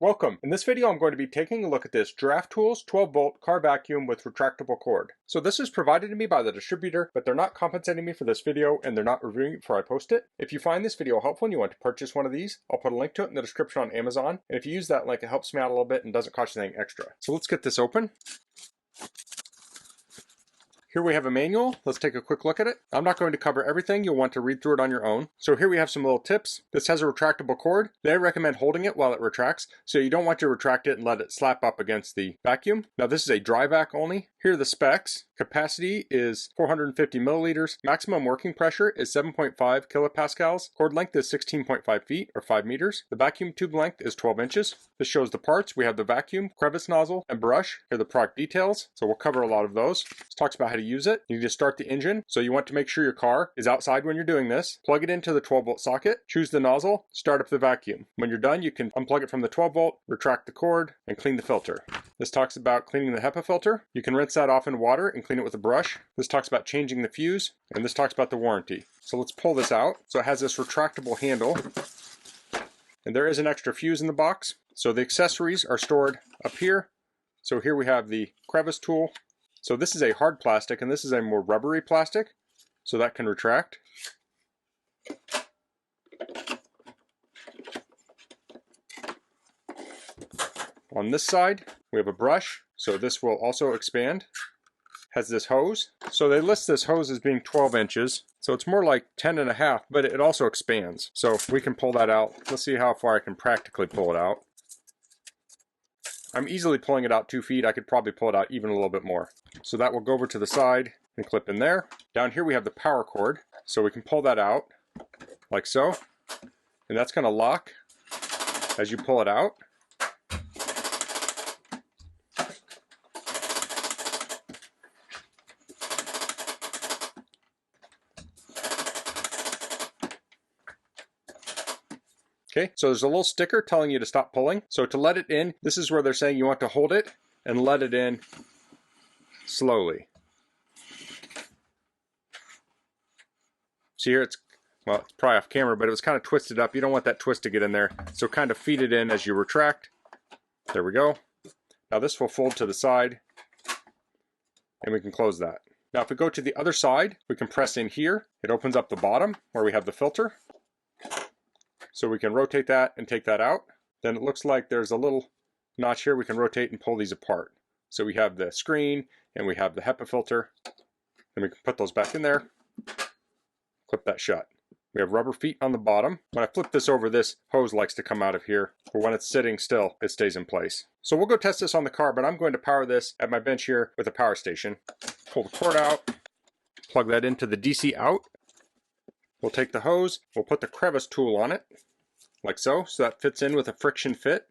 Welcome. In this video I'm going to be taking a look at this Giraffe Tools 12-volt car vacuum with retractable cord. So this is provided to me by the distributor, but they're not compensating me for this video and they're not reviewing it before I post it. If you find this video helpful and you want to purchase one of these, I'll put a link to it in the description on Amazon. And if you use that link, it helps me out a little bit and doesn't cost you anything extra. So let's get this open. Here we have a manual. Let's take a quick look at it. I'm not going to cover everything. You'll want to read through it on your own. So here we have some little tips. This has a retractable cord. They recommend holding it while it retracts. So you don't want to retract it and let it slap up against the vacuum. Now this is a dry vac only. Here are the specs. Capacity is 450 milliliters. Maximum working pressure is 7.5 kilopascals. Cord length is 16.5 feet or 5 meters. The vacuum tube length is 12 inches. This shows the parts. We have the vacuum, crevice nozzle, and brush. Here are the product details. So we'll cover a lot of those. This talks about how to use it. You need to start the engine. So you want to make sure your car is outside when you're doing this. Plug it into the 12-volt socket. Choose the nozzle. Start up the vacuum. When you're done, you can unplug it from the 12-volt, retract the cord, and clean the filter. This talks about cleaning the HEPA filter. You can rinse that off in water and clean it with a brush. This talks about changing the fuse, and this talks about the warranty. So let's pull this out. So it has this retractable handle, and there is an extra fuse in the box. So the accessories are stored up here. So here we have the crevice tool. So this is a hard plastic, and this is a more rubbery plastic, so that can retract. On this side, we have a brush, so this will also expand. Has this hose. So they list this hose as being 12 inches, so it's more like 10.5, but it also expands. So we can pull that out. Let's see how far I can practically pull it out. I'm easily pulling it out 2 feet. I could probably pull it out even a little bit more. So that will go over to the side and clip in there. Down here we have the power cord, so we can pull that out like so. And that's going to lock as you pull it out. Okay, so there's a little sticker telling you to stop pulling. So to let it in, this is where they're saying you want to hold it and let it in slowly. See here, it's probably off camera, but it was kind of twisted up. You don't want that twist to get in there. So kind of feed it in as you retract. There we go. Now this will fold to the side and we can close that. Now if we go to the other side, we can press in here. It opens up the bottom where we have the filter. So we can rotate that and take that out. Then it looks like there's a little notch here. We can rotate and pull these apart. So we have the screen and we have the HEPA filter. And we can put those back in there. Clip that shut. We have rubber feet on the bottom. When I flip this over, this hose likes to come out of here. But when it's sitting still, it stays in place. So we'll go test this on the car, but I'm going to power this at my bench here with a power station. Pull the cord out. Plug that into the DC out. We'll take the hose. We'll put the crevice tool on it. Like so that fits in with a friction fit.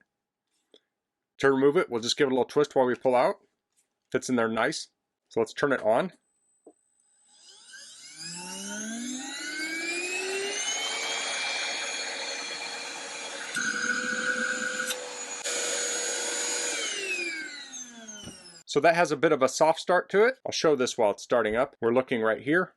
To remove it, we'll just give it a little twist while we pull out. Fits in there nice. So let's turn it on. So that has a bit of a soft start to it. I'll show this while it's starting up. We're looking right here.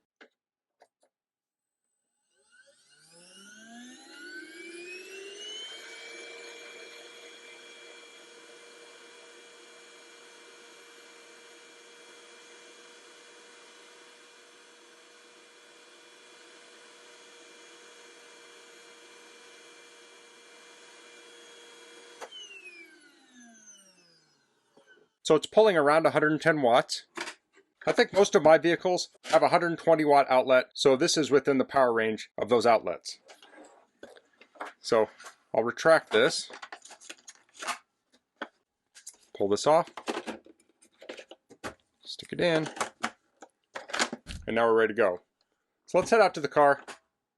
So it's pulling around 110 watts. I think most of my vehicles have a 120 watt outlet, so this is within the power range of those outlets. So I'll retract this, pull this off, stick it in, and now we're ready to go. So let's head out to the car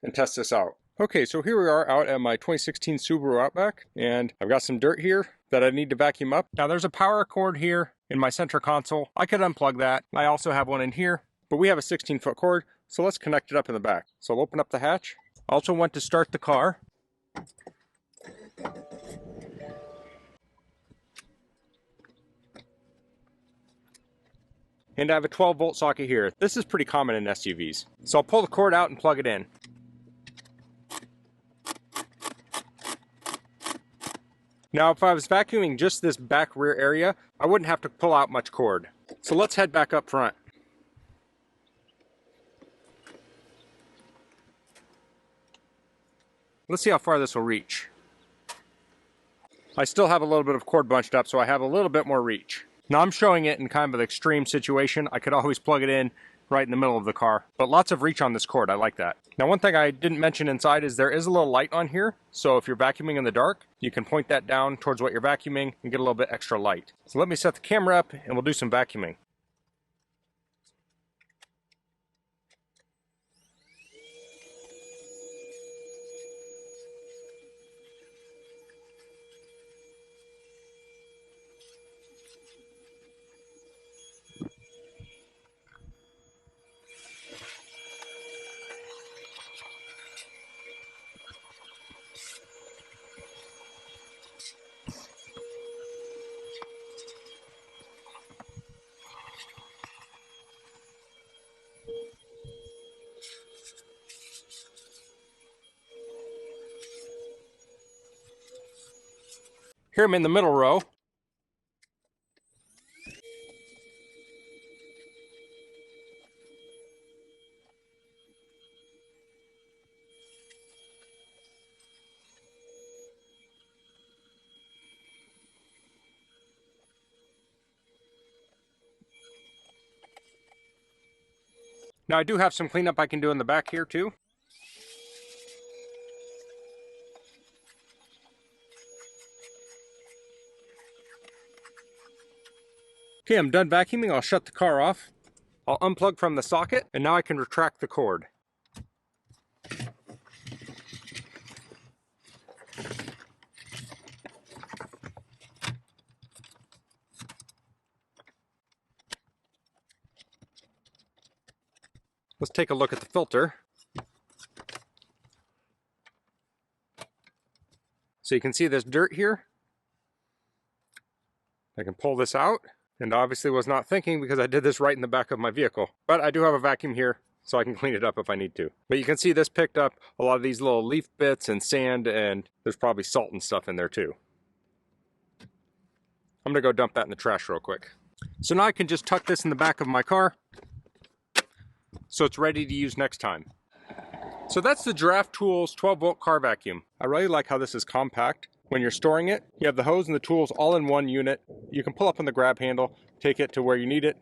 and test this out. Okay, so here we are out at my 2016 Subaru Outback, and I've got some dirt here that I need to vacuum up. Now there's a power cord here in my center console. I could unplug that. I also have one in here, but we have a 16-foot cord, so let's connect it up in the back. So I'll open up the hatch. I also want to start the car. And I have a 12-volt socket here. This is pretty common in SUVs. So I'll pull the cord out and plug it in. Now if I was vacuuming just this back rear area, I wouldn't have to pull out much cord. So let's head back up front. Let's see how far this will reach. I still have a little bit of cord bunched up, so I have a little bit more reach. Now I'm showing it in kind of an extreme situation. I could always plug it in right in the middle of the car, but lots of reach on this cord. I like that. Now one thing I didn't mention inside is there is a little light on here, so if you're vacuuming in the dark, you can point that down towards what you're vacuuming and get a little bit extra light. So let me set the camera up and we'll do some vacuuming. Here I'm in the middle row. Now I do have some cleanup I can do in the back here too. Okay, I'm done vacuuming. I'll shut the car off. I'll unplug from the socket, and now I can retract the cord. Let's take a look at the filter. So you can see this dirt here. I can pull this out, and obviously was not thinking because I did this right in the back of my vehicle. But I do have a vacuum here, so I can clean it up if I need to. But you can see this picked up a lot of these little leaf bits and sand, and there's probably salt and stuff in there too. I'm gonna go dump that in the trash real quick. So now I can just tuck this in the back of my car, so it's ready to use next time. So that's the Giraffe Tools 12-volt car vacuum. I really like how this is compact. When you're storing it, you have the hose and the tools all in one unit. You can pull up on the grab handle, take it to where you need it,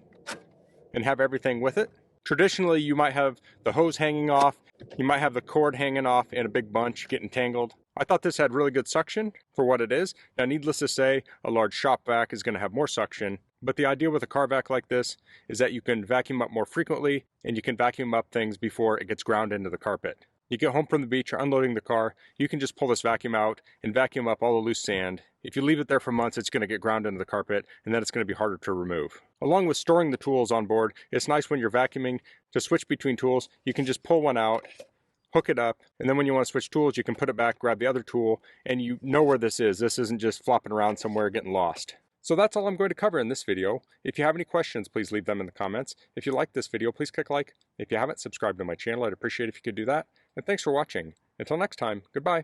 and have everything with it. Traditionally, you might have the hose hanging off, you might have the cord hanging off in a big bunch, getting tangled. I thought this had really good suction for what it is. Now, needless to say, a large shop vac is going to have more suction, but the idea with a car vac like this is that you can vacuum up more frequently, and you can vacuum up things before it gets ground into the carpet. You get home from the beach or unloading the car, you can just pull this vacuum out and vacuum up all the loose sand. If you leave it there for months, it's going to get ground into the carpet, and then it's going to be harder to remove. Along with storing the tools on board, it's nice when you're vacuuming to switch between tools. You can just pull one out, hook it up, and then when you want to switch tools, you can put it back, grab the other tool, and you know where this is. This isn't just flopping around somewhere getting lost. So that's all I'm going to cover in this video. If you have any questions, please leave them in the comments. If you like this video, please click like. If you haven't subscribed to my channel, I'd appreciate it if you could do that. And thanks for watching. Until next time, goodbye.